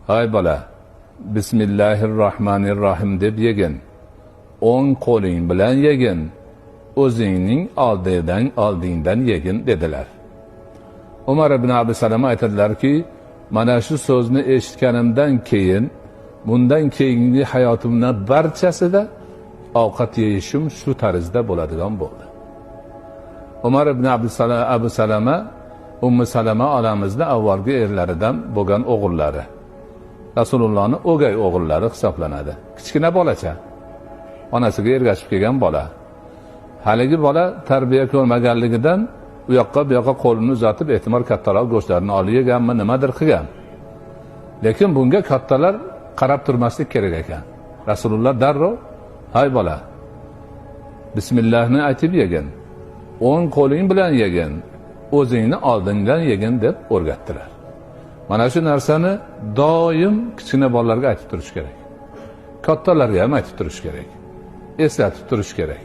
hay bola, Bismillahirrohmanirrohim deb yegin. O'ng qo'ling bilan yegin. O'zingning oldingdan yegin dedilar. Umar ibn Abi Salama aytadilarki, mana shu so'zni eshitganimdan keyin, bundan keyingi hayotimning barchasida ovqat yeyishim shu tarzda bo'ladigan bo'ldi. Umar ibn Abi Salama, Ummu Salama onamizning avvalgi erlaridan bo'lgan o'g'illari. Rasulullohning o'gay o'g'illari hisoblanadi. Kichkina bolacha. Onasiga ergashib kelgan bola. Haligi bola tarbiya ko'rmaganligidan u yoqqa bu yoqqa qo'lini uzatib, ehtimol kattalar go'shtlarini olib yeganmi, nimadir qilgan. Lekin bunga kattalar qarab turmaslik kerak ekan. Rasululloh darrov, hay bola, Bismillahni aytib yegin. O'ng qo'ling bilan yegin. O'zingni oldingdan yegin deb o'rgatdilar. Mana shu narsani doim kichkina bolalarga aytib turish kerak. Kattalarga ham aytib turish kerak. Eslatib turish kerak.